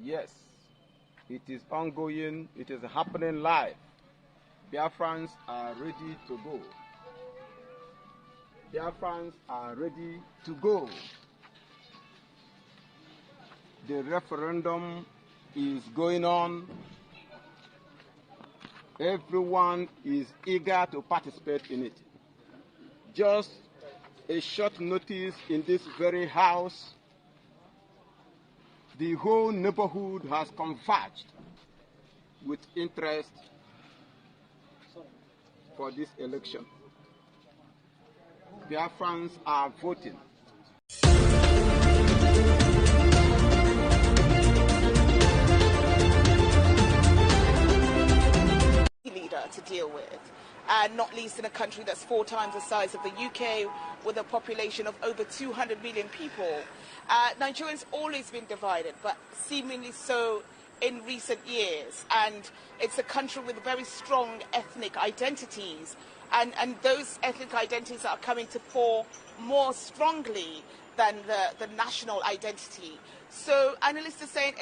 Yes, it is ongoing. It is happening live. Biafrans are ready to go. Biafrans are ready to go. The referendum is going on. Everyone is eager to participate in it. Just a short notice in this very house, the whole neighborhood has converged with interest for this election. Biafrans are voting. Leader to deal with, and not least in a country that's 4 times the size of the UK, with a population of over 200 million people. Nigerians always been divided, but seemingly so in recent years, and it's a country with very strong ethnic identities, and those ethnic identities are coming to fore more strongly than the national identity. So analysts are saying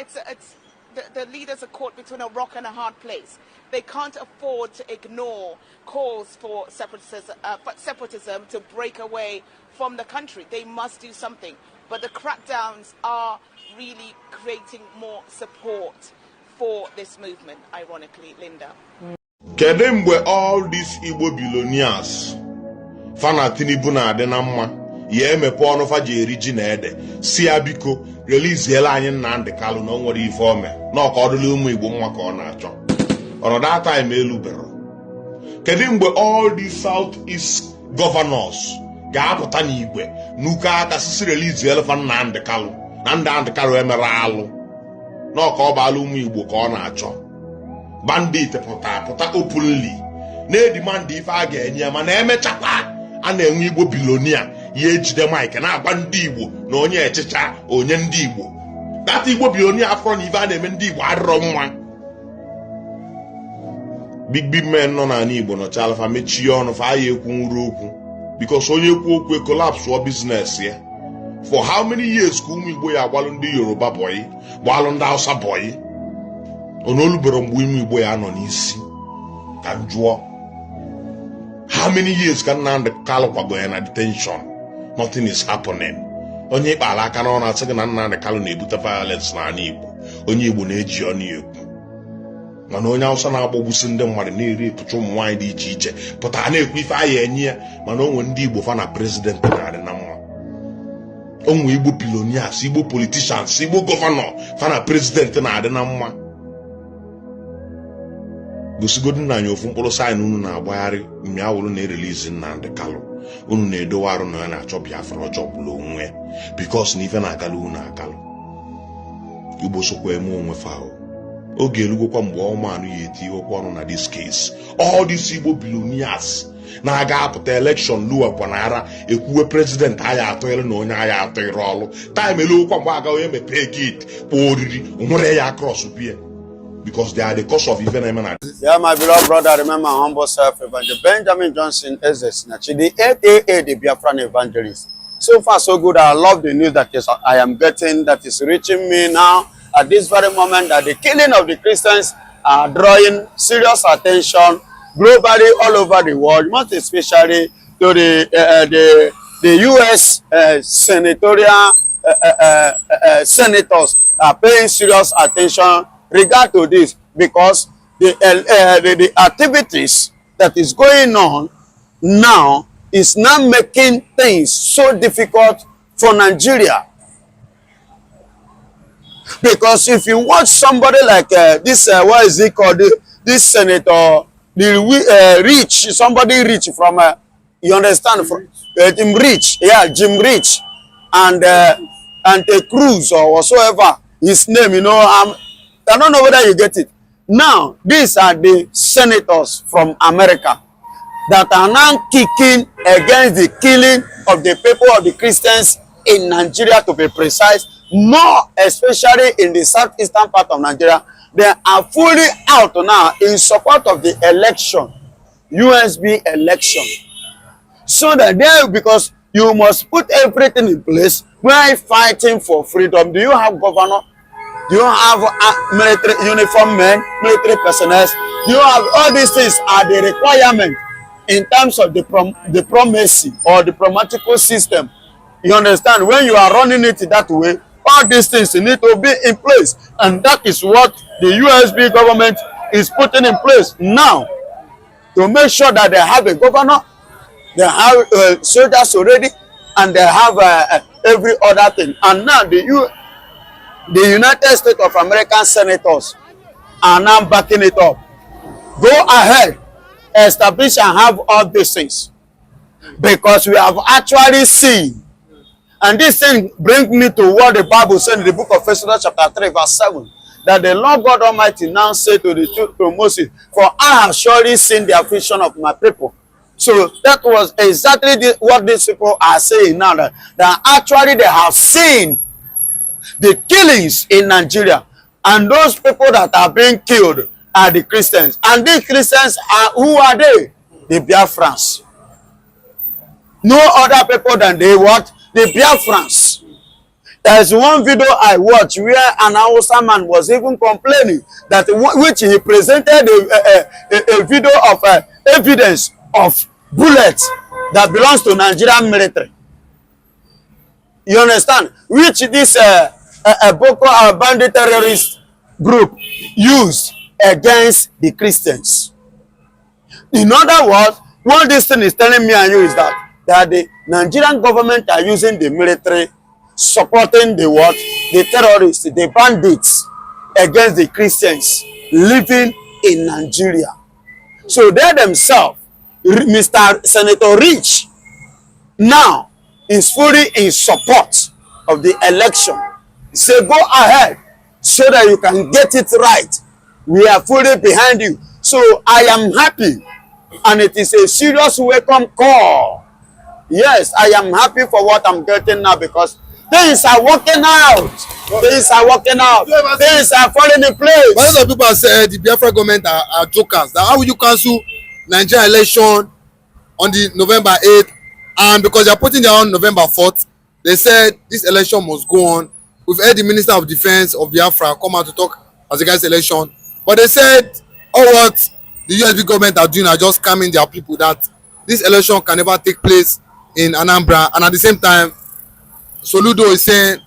the leaders are caught between a rock and a hard place. They can't afford to ignore calls for separatism to break away from the country. They must do something. But the crackdowns are really creating more support for this movement, ironically, Linda. Kedem were all these Igbo billionaires. Fana Tinubu na adenamma. Ye mepe ọnụ fa ji eri ji na ede. Si abiko release yela anyị Nnamdi Kalu na onwere ife ome. Na ọka ọdụlụ ụmụ Igbo nwa ka ọ na-achọ. Ọnọ that time elubero. Kedem were all these Southeast governors ga-apụta n'igwe nuka aka sisi release yela fa Nnamdi Kalu. Na Nnamdi Kalu emere alụ. Na ọka ọ baala ụmụ Igbo ka ọ na-achọ. Bandit pụta openly na-edemand ife a ga-enye ma na-emechakwa a na-enwe Igbo bilonia ya ejide Mike na-agba ndị Igbo na onye echicha onye ndị Igbo. That Igbo bilonia afọ na ife a na-eme ndị Igbo adịrọ mma. Big men nọ na Igbo nọ chalfa mechie ọnụ fa ya ekwu nwuru okwu because onye ekwu okwu collapse or business ya. For how many years ka ụmụ Igbo ya agbalụ ndị Yoruba boy gbalụ ndị Hausa boy onolubero mgbe ime Igbo ya nọ n'isi ka njụọ how many years ka Nnamdi Kalu kwago ya na detention? Nothing is happening. Onye ikpala aka na ọ na-asị gị na Nnamdi Kalu na-ebute violence n'ala Igbo, onye Igbo na-eji ọnụ ekwu. Mana onye Hausa na-agbagbusi ndị mmadụ na-eri epụcha ụmụ nwaanyị dị iche iche pụtara na-ekwu ife anya enye ya, mana onwe ndị Igbo fa na president na-adị na mma. Onwe Igbo billionaires, Igbo politicians, Igbo governor fa na president na-adị na mma. Gosigodu na anyị ofu mkpụrụ sign unu na-agbagharị mmịawụrụ na-erelease Nnamdi Kalu. Unu na-edowe arụ na ya na-achọ Biafra ọjọọ bụla onwe because na ife na-agalụ unu agalụ. Igbo sokwa eme onwe fa ahụ. Oge erugokwa mgbe ọmanụ ya eti okwu ọnụ na this case. All these Igbo billionaires na-aga apụta election luwakwa na ara ekwuwe president aya atọghịrị na onye aya atọghịrị ọlụ. Time elokwa mgbe aga onye mepee gate kpọọ oriri onwere ya cross bie. Because they are the cause of even emana. Yeah, my beloved brother, remember my humble self, Evangelist Benjamin Johnson, SSNachi, the 8AA, the BiAFRA evangelist. So far, so good. I love the news that I am getting, that is reaching me now at this very moment, that the killing of the Christians are drawing serious attention globally all over the world, most especially to the U.S. senatorial senators are paying serious attention regard to this, because the activities that is going on now is now making things so difficult for Nigeria. Because if you watch somebody like this, what is it called? This senator, Rich, somebody rich from, you understand, from Jim Rich, yeah, Jim Rich, and Cruz or whatsoever his name, you know, I don't know whether you get it. Now, these are the senators from America that are now kicking against the killing of the people of the Christians in Nigeria, to be precise, more especially in the southeastern part of Nigeria. They are fully out now in support of the election, USB election. So that they, because you must put everything in place while fighting for freedom. Do you have governor? Do you have military uniform men, military personnel? Do you have all these things are the requirement in terms of diplomacy or diplomatical system? You understand? When you are running it that way, all these things need to be in place, and that is what the USB government is putting in place now to make sure that they have a governor, they have soldiers already, and they have every other thing. And now the United States of American senators are now backing it up. Go ahead, establish and have all these things, because we have actually seen. And this thing brings me to what the Bible said in the book of Exodus chapter 3 verse 7. That the Lord God Almighty now said to Moses, for I have surely seen the affliction of my people. So that was exactly what these people are saying now. That actually they have seen the killings in Nigeria. And those people that are being killed are the Christians. And these Christians are, who are they? The BiAFRANs. No other people than they what? The BiAFRANs. There's one video I watched where an Hausa man was even complaining that which he presented a video of evidence of bullets that belongs to Nigerian military. You understand? Which this Boko Haram bandit terrorist group used against the Christians. In other words, what this thing is telling me and you is that the Nigerian government are using the military, supporting the what? The terrorists, the bandits against the Christians living in Nigeria. So they themselves, Mr. Senator Rich, now is fully in support of the election. Say, go ahead so that you can get it right. We are fully behind you. So I am happy, and it is a serious welcome call. Yes, I am happy for what I'm getting now, because things are working out. Things are working out. Things are falling in place. But a lot of people have said the Biafra government are jokers. Now, how will you cancel Nigeria election on the November 8th? And because they are putting their on November 4th, they said this election must go on. We've heard the Minister of Defense of Biafra come out to talk as against election. But they said all what the USB government are doing are just scamming their people, that this election can never take place in Anambra. And at the same time, Soludo is saying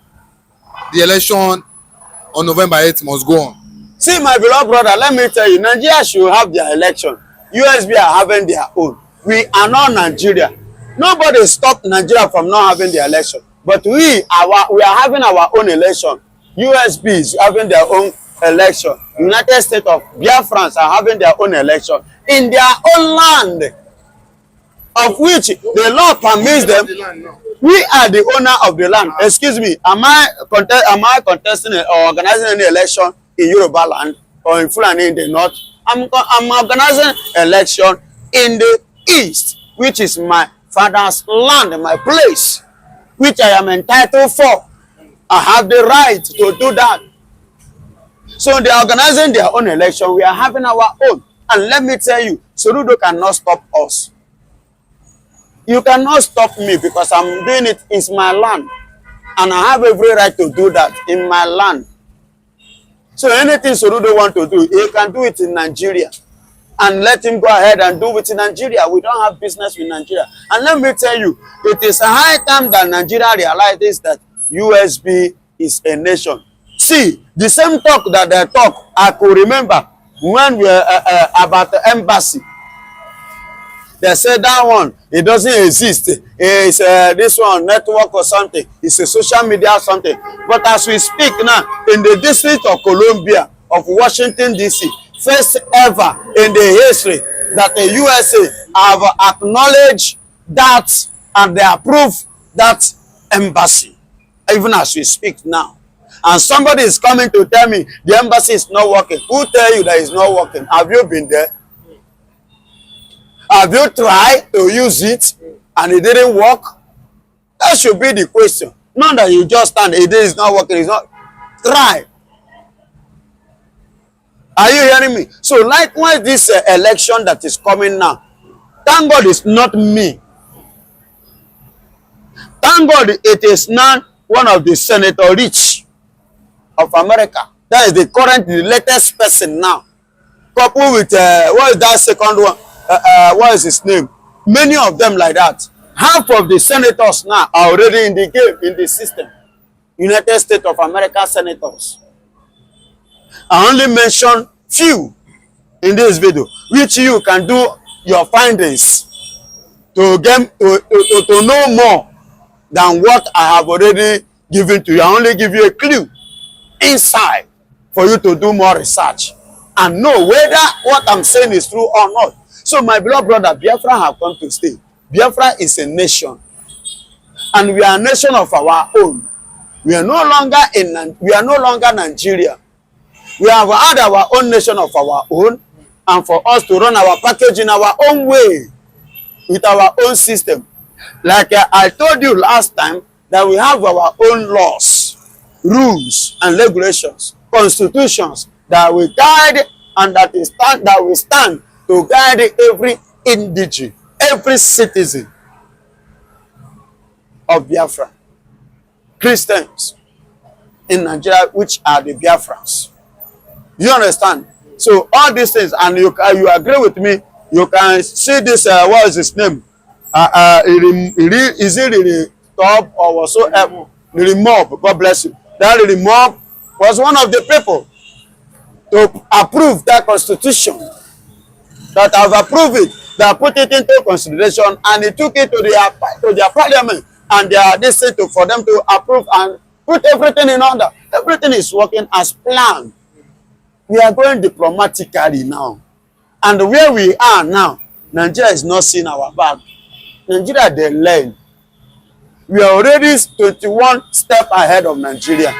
the election on November 8th must go on. See, my beloved brother, let me tell you, Nigeria should have their election. USB are having their own. We are not Nigeria. Nobody stopped Nigeria from not having their election. But we are having our own election. USB is having their own election. United States of Biafrans are having their own election in their own land, of which the law permits them. We are the owner of the land. Excuse me, am I contesting or organizing any election in Yoruba land or in Fulani in the north? I'm organizing election in the east, which is my father's land, my place, which I am entitled for. I have the right to do that. So they are organizing their own election. We are having our own. And let me tell you, Soludo cannot stop us. You cannot stop me, because I'm doing it. It's my land. And I have every right to do that in my land. So anything Soludo want to do, he can do it in Nigeria. And let him go ahead and do it in Nigeria. We don't have business with Nigeria. And let me tell you, it is a high time that Nigeria realizes that USB is a nation. See, the same talk that they talk, I could remember when we were about the embassy. They said that one, it doesn't exist. It's this one, network or something. It's a social media or something. But as we speak now, in the District of Columbia of Washington, D.C., first ever in the history that the USA have acknowledged that and they approve that embassy, even as we speak now. And somebody is coming to tell me the embassy is not working. Who tell you that it's not working? Have you been there? Have you tried to use it and it didn't work? That should be the question. Not that you just stand, it is not working, it's not. Try. Are you hearing me? So likewise, this election that is coming now, thank God it's not me. Thank God it is not one of the Senator Rich of America. That is the current, the latest person now. Coupled with, what is that second one? What is his name? Many of them like that. Half of the senators now are already in the game, in the system. United States of America senators. I only mention few in this video, which you can do your findings to get to know more than what I have already given to you. I only give you a clue inside for you to do more research and know whether what I'm saying is true or not. So my beloved brother, Biafra have come to stay. Biafra is a nation, and we are a nation of our own. We are no longer Nigeria. We have had our own nation of our own, and for us to run our package in our own way, with our own system. Like I told you last time, that we have our own laws, rules, and regulations, constitutions that we guide and that we stand to guide every indigene, every citizen of Biafra. Christians in Nigeria, which are the Biafrans. You understand? So all these things, and you agree with me, you can see this, what is his name? Is it really top or whatsoever? Really Mob, God bless you. That really Mob was one of the people to approve that constitution, that have approved it, that put it into consideration, and he took it to their parliament, and they are listening to for them to approve and put everything in order. Everything is working as planned. We are going diplomatically now. And where we are now, Nigeria is not seeing our back. Nigeria, they learn. We are already 21 steps ahead of Nigeria.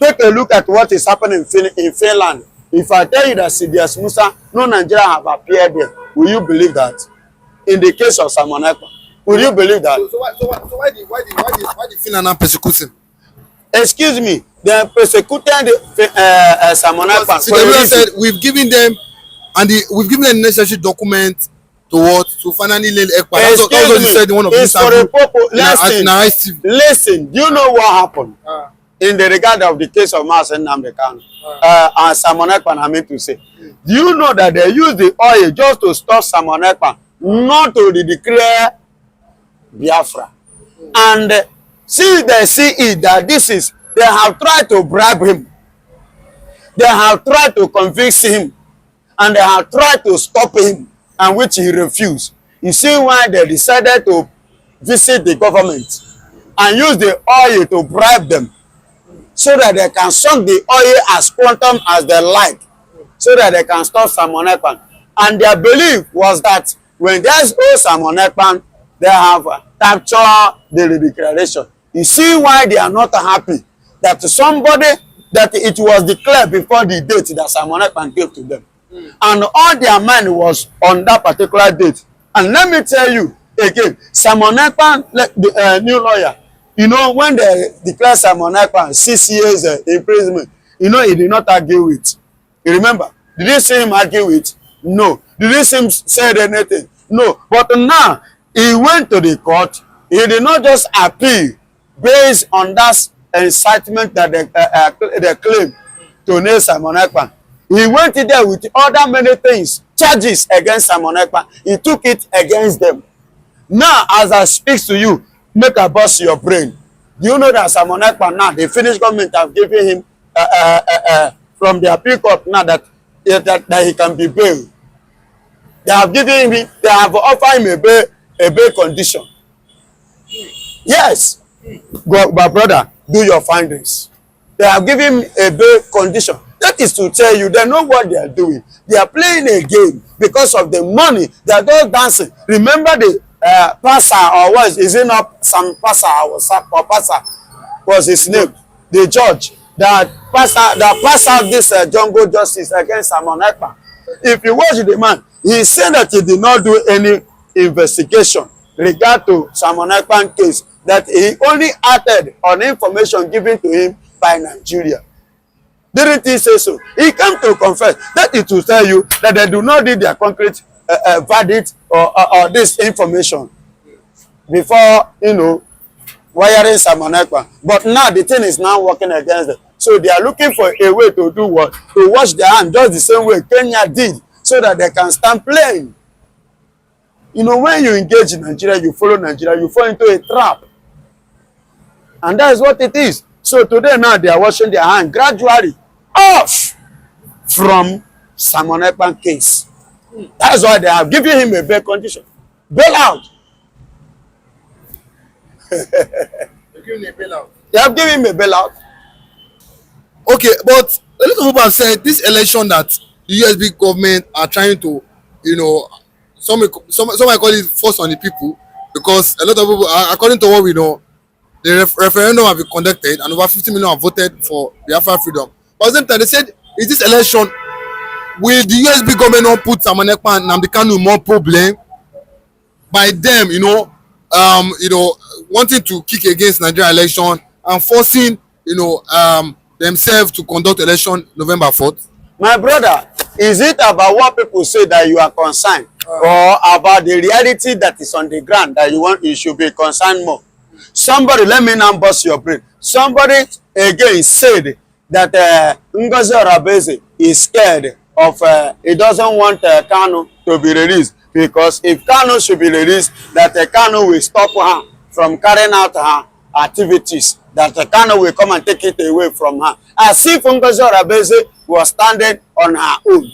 Take a look at what is happening in Finland. If I tell you that Sidious Musa, no Nigeria have appeared there, will you believe that? In the case of Simon Ekpa, will you believe that? So why the Finland persecute him? Excuse me, they are persecuting Simon Ekpa. So the said we've given them necessary document to finally lay Ekpa. That's what he said in one of these interviews. Listen, do you know what happened? In the regard of the case of Master Nnamdi Kanu, and Simon Ekpa, I mean to say, do you know that they use the oil just to stop Simon Ekpa, not to declare Biafra? And they see it that they have tried to bribe him, they have tried to convince him, and they have tried to stop him, and which he refused. You see why they decided to visit the government and use the oil to bribe them, so that they can suck the oil as quantum as they like, so that they can stop Simon Ekpa. And their belief was that when there's no Simon Ekpa, they have captured the declaration. You see why they are not happy that it was declared before the date that Simon Ekpa gave to them. And all their mind was on that particular date. And let me tell you again, Simon Ekpa, the new lawyer, you know, when they declared Simon Ekpa 6 years imprisonment, you know, he did not argue with. You remember? Did you see him argue with? No. Did you see him say anything? No. But now, he went to the court. He did not just appeal based on that incitement that they claim to nail Simon Ekpa. He went in there with other many things, charges against Simon Ekpa. He took it against them. Now, as I speak to you, make a bust your brain. Do you know that Simon Ekpa now, the Finnish government have given him from the appeal court now that he can be bailed. They have given him, they have offered him a bail condition. Yes, my brother, do your findings. They have given him a bail condition. That is to tell you, they know what they are doing. They are playing a game because of the money. They are just dancing. Remember the pastor, or what is it not some pastor or pastor was his name? The judge that passed out this jungle justice against Simon Ekpa. If you watch the man, he said that he did not do any investigation regard to Simon Ekpa's case, that he only acted on information given to him by Nigeria. Didn't he say so? He came to confess. That is to tell you that they do not need their concrete verdict or this information before, you know, wiring Simon Ekpa. But now the thing is now working against them. So they are looking for a way to do what? To wash their hands just the same way Kenya did, so that they can stand playing. You know, when you engage in Nigeria, you follow Nigeria, you fall into a trap. And that is what it is. So today now they are washing their hands gradually off from Simon Ekpa case. That is why they have given him a bail condition. Bail out. They have given him a bailout. Okay, but a lot of people have said this election that the USB government are trying to, you know, some might call it force on the people, because a lot of people, according to what we know, the referendum have been conducted and over 50 million have voted for BiAFRA freedom. But at the same time, they said, is this election, will the USB government not put Simon Ekpa and Nnamdi Kanu more problem by them, wanting to kick against Nigeria election and forcing, themselves to conduct election November 4th? My brother, is it about what people say that you are concerned, or about the reality that is on the ground that you should be concerned more? Somebody, let me now bust your brain. Somebody again said that Ngozi Orabeze is scared of, he doesn't want Kanu to be released, because if Kanu should be released, that Kanu will stop her from carrying out her activities, that Kanu will come and take it away from her. As if Ngozi Orabeze was standing on her own.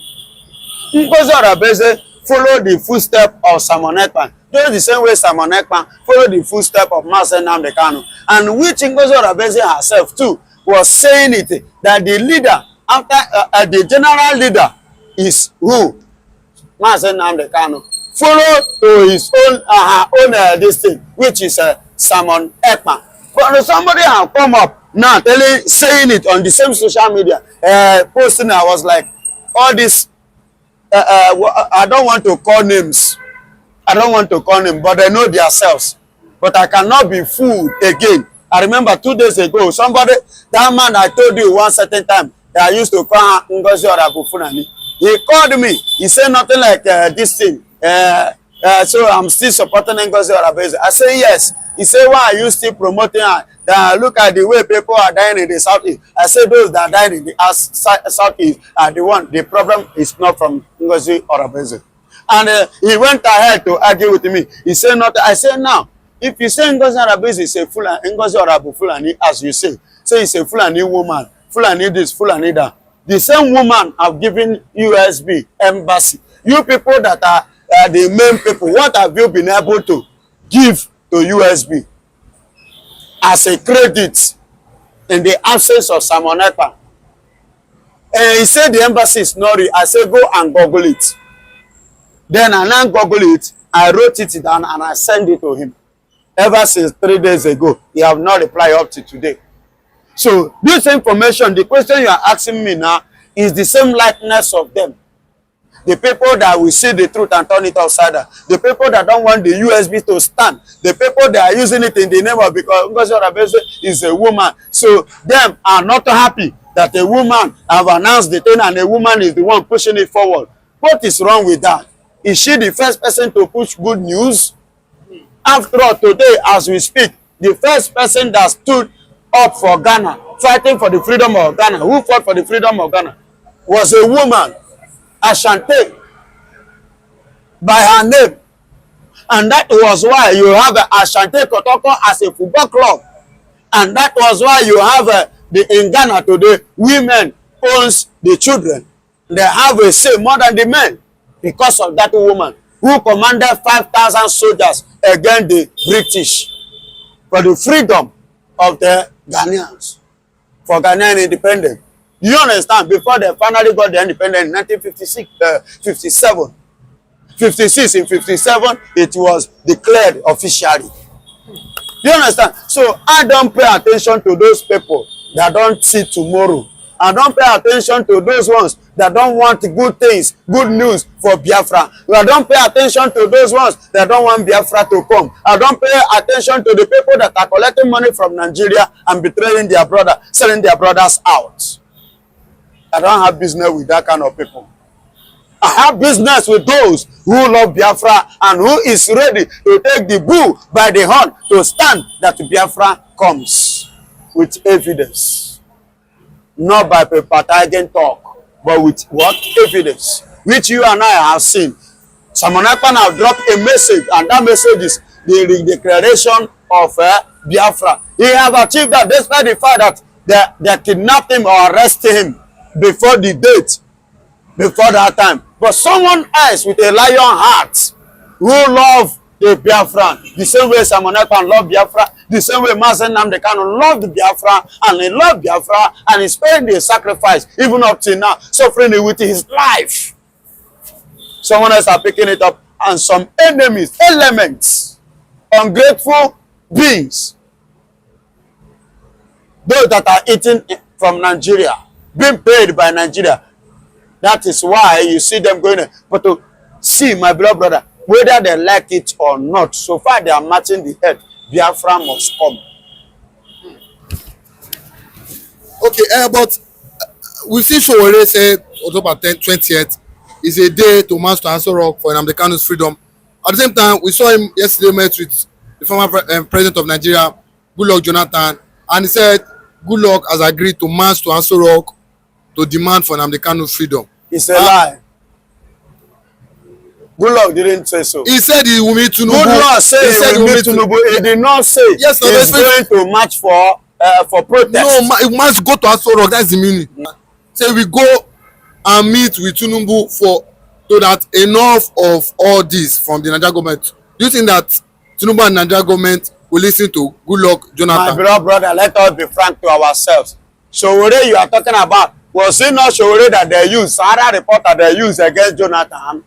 Ngozi Orabeze followed the footsteps of Simon Ekpa, just the same way Simon Ekpa followed the footsteps of Mazen Nnamdi Kanu, and which Ngozi Orabeze herself too was saying it, that the leader, after the general leader is who? Mazen Nnamdi Kanu. Follow to his own, her own this thing, which is Simon Ekpa. But somebody have come up now saying it on the same social media, posting. I was like, all this, I don't want to call names. I don't want to call names, but they know themselves. But I cannot be fooled again. I remember 2 days ago, somebody, that man I told you one certain time, that I used to call Ngozi Funani. He called me. He said nothing like this thing. So I'm still supporting Ngozi Orabeze. I say yes. He said, why are you still promoting her? Look at the way people are dying in the southeast. I said those that are dying in the southeast are the one. The problem is not from Ngozi Orabeze. And he went ahead to argue with me. He said nothing. I said now, if you say Ngozi Orabeze is a Fulani, Ngozi Fulani, as you say it's a Fulani woman, Fulani this, Fulani that. The same woman have given USB embassy. You people that are the main people, what have you been able to give to USB as a credit in the absence of Simon Ekpa? And he said the embassy is not real. I said go and Google it. Then I now Google it. I wrote it down and I sent it to him. Ever since 3 days ago, he have not replied up to today. So this information, the question you are asking me now, is the same likeness of them. The people that will see the truth and turn it upside down. The people that don't want the USB to stand. The people that are using it in the name of, because Ngozi Orabeze is a woman. So them are not happy that a woman have announced the thing and a woman is the one pushing it forward. What is wrong with that? Is she the first person to push good news? After all, today as we speak, the first person that stood up for Ghana, fighting for the freedom of Ghana, who fought for the freedom of Ghana, was a woman, Ashanti, by her name. And that was why you have Ashanti Kotoko as a football club. And that was why you have in Ghana today, women owns the children. They have a say more than the men because of that woman who commanded 5,000 soldiers against the British for the freedom of the Ghanaians, for Ghanaian independence. You understand? Before they finally got the independence in 1956, 57, 56, in 57, it was declared officially. You understand? So I don't pay attention to those people that don't see tomorrow. I don't pay attention to those ones that don't want good things, good news for Biafra. I don't pay attention to those ones that don't want Biafra to come. I don't pay attention to the people that are collecting money from Nigeria and betraying their brother, selling their brothers out. I don't have business with that kind of people. I have business with those who love Biafra and who is ready to take the bull by the horn to stand that Biafra comes with evidence. Not by paper talk, but with what? Evidence. Which you and I have seen. Simon Ekpan have dropped a message, and that message is the declaration of Biafra. He has achieved that despite the fact that they kidnapped him or arrested him before the date, before that time. But someone else with a lion heart who love the Biafra, the same way Simon Ekpan love Biafra, the same way Mazen Nnamdi Kanu loved Biafra, and he loved Biafra, and he's paying the sacrifice, even up to now, suffering with his life. Someone else are picking it up, and some enemies, elements, ungrateful beings, those that are eating from Nigeria, being paid by Nigeria. That is why you see them going. But to see, my beloved brother, whether they like it or not, so far they are matching the head. Biafra must come. Okay, but we see Sowore say October 20th is a day to march to Aso Rock for Nnamdi Kanu's freedom. At the same time, we saw him yesterday met with the former president of Nigeria, Goodluck Jonathan, and he said Goodluck has agreed to march to Aso Rock to demand for Nnamdi Kanu's freedom. It's a lie. Goodluck didn't say so. He said he will meet Tinubu. Goodluck said he will meet Tinubu. He did not say yes, no, he's going to march for protest. No, he must go to Aso Rock. That's the meaning. Say we go and meet with Tinubu so that enough of all this from the Nigeria government. Do you think that Tinubu and Nigeria government will listen to Goodluck Jonathan? My beloved brother, let us be frank to ourselves. Sowore you are talking about, was it not Sowore that they used, Sahara reporter they used against Jonathan?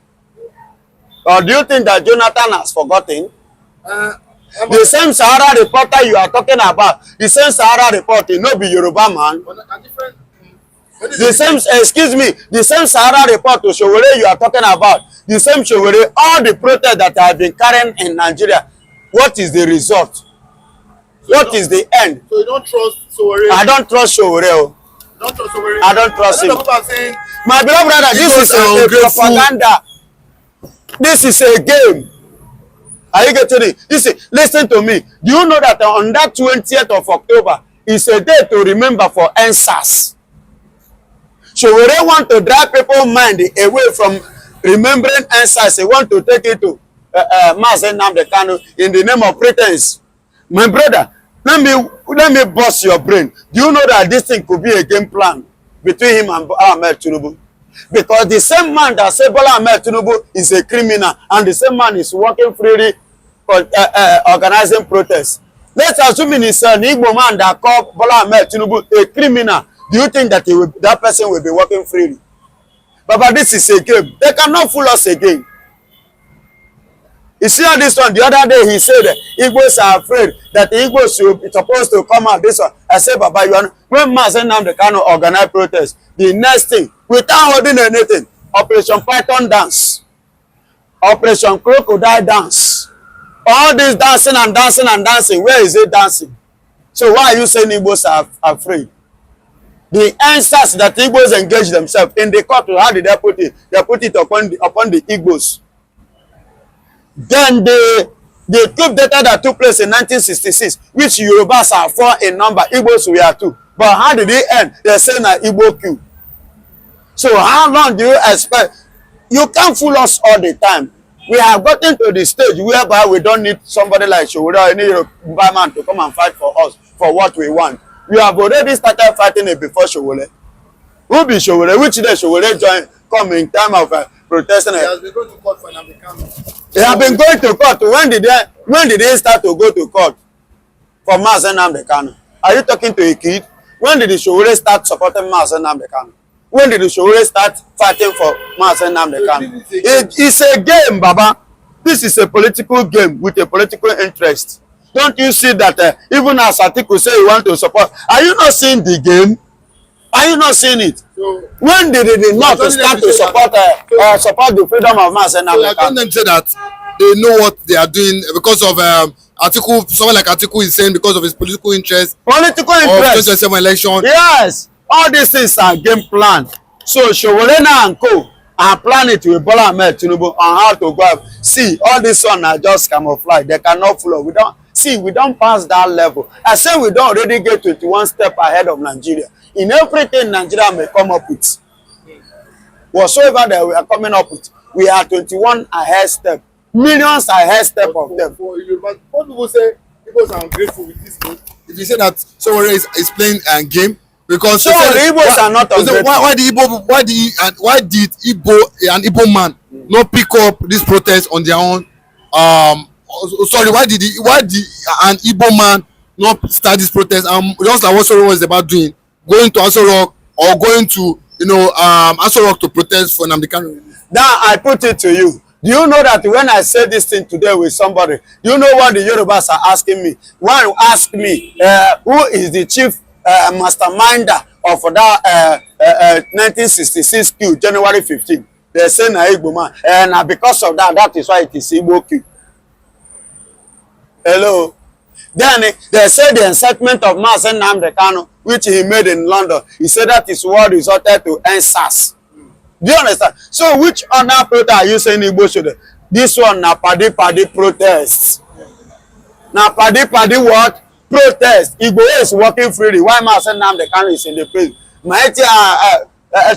Or do you think that Jonathan has forgotten? The same Sahara reporter you are talking about, the same Sahara reporter, no be Yoruba man. The same, excuse me, the same Sahara reporter Sowore you are talking about, the same Sowore, all the protests that have been carrying in Nigeria, what is the result? So what is the end? So you don't trust Sowore? I don't trust Sowore. Don't trust Sowore? I don't trust him. Saying, my beloved brother, this is a propaganda. This is a game. Are you getting it? Listen to me. Do you know that on that 20th of October is a day to remember for NSAS? Sowore want to drive people's mind away from remembering NSAS. They want to take it to Mazen Nnamdi Kanu in the name of pretense. My brother, let me bust your brain. Do you know that this thing could be a game plan between him and Ahmed Tinubu? Because the same man that said Bola Ahmed Tinubu is a criminal, and the same man is working freely for organizing protests. Let's assume it's an Igbo man that called Bola Ahmed Tinubu a criminal. Do you think that that person will be working freely? But this is a game. They cannot fool us again. You see on this one, the other day he said Igbos are afraid that the Igbos should supposed to come out this one. I said, Baba, you are, when Mazen Nnamdi Kanu organize protest, the next thing, without holding anything, Operation Python dance, Operation Crocodile dance, all this dancing and dancing and dancing, where is it dancing? So why are you saying Igbos are afraid? The answers that Igbos engage themselves in the court, how did they put it? They put it upon the Igbos. Then the coup d'etat that took place in 1966, which Yorubas are 4 in number, Igbos were 2. But how did it end? They're saying an Igbo coup. So how long do you expect? You can't fool us all the time. We have gotten to the stage whereby we don't need somebody like Sowore or any Yoruba man to come and fight for us for what we want. We have already started fighting it before Sowore. Who be Sowore? Which day Sowore join come in time of protesting? He has been going to court for Nnamdi Kanu. They have been going to court. When did they start to go to court for Mazen Nnamdi Kanu? Are you talking to a kid? When did the Sowore start supporting Mazen Nnamdi Kanu? When did the Sowore start fighting for Mazen Nnamdi Kanu? It's a game, Baba. This is a political game with a political interest. Don't you see that even as Atiku say you want to support, are you not seeing the game? Are you not seeing it? So, when did they not start to support the freedom of Mazen Nnamdi Kanu? So I them say that they know what they are doing because of Atiku. Someone like Atiku is saying because of his political interest. Political interest. Of 2027 election. Yes, all these things are game plan. So Sowore and co, and plan it with Bola Ahmed Tinubu on how to go. See, all this one are just camouflage. They cannot flow. We don't pass that level. I say we don't already get 21 steps ahead of Nigeria. In everything Nigeria may come up with, whatsoever that we are coming up with, we are 21 ahead step. Millions ahead step of them. What people say, people are ungrateful with this game. If you say that someone is playing a game, because so the Igbos are not ungrateful. Why did an Igbo man not pick up this protest on their own? Sorry, why did an Igbo man not start this protest? Just like what Soro was about doing, going to Aso Rock or going to Aso Rock to protest for Nnamdi Kanu. Now I put it to you. Do you know that when I say this thing today with somebody, you know what the Yorubas are asking me? One asked me, who is the chief masterminder of that 1966 coup, January 15? They say na Igbo man. And because of that, that is why it is Igbo coup. Hello. Then they say the incitement of Mazen Nnamdi Kanu, which he made in London, he said that is what resulted to NSAS. Do you understand? So which other protest are you saying Igbo should? This one na padi protests. Na padi what? Protest. Igbo is working freely. Why Mazen Nnamdi Kanu is in the prison? Maeti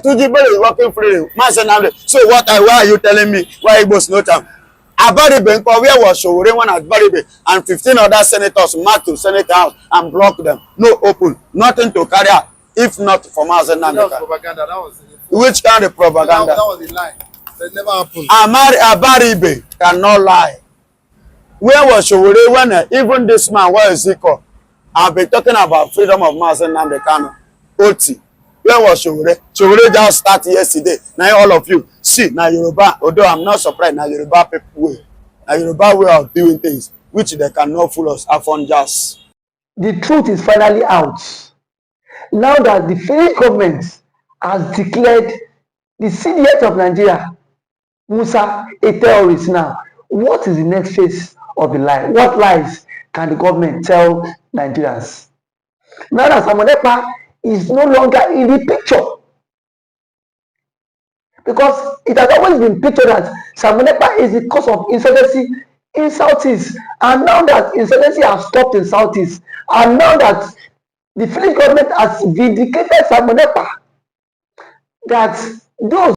Tujibo is working freely. Mazen Nnamdi. So what? Why are you telling me why Igbo's no time? Abaribe, where was Showore when at Baribe and 15 other senators marched to Senate House and blocked them. No open. Nothing to carry out. If not for Mazen Nnamdi Kanu. That was propaganda. That was which kind of propaganda? That was a lie. That never happened. Abaribe cannot lie. Where was Showore when even this man, where is he called? I've been talking about freedom of Mazen Nnamdi Kanu. Oti. Where was Showore? Showore just started yesterday. Now all of you see now Yoruba. Although I'm not surprised, now Yoruba people way. Now Yoruba way of doing things which they cannot fool us. Afon just. The truth is finally out. Now that the Finnish government has declared the CDS of Nigeria, Musa, a terrorist now, what is the next phase of the lie? What lies can the government tell Nigerians? Now that Samonepa is no longer in the picture, because it has always been pictured that Samonepa is the cause of insurgency in Southeast, and now that insurgency has stopped in Southeast, and now that the Finnish government has vindicated Samonepa, that those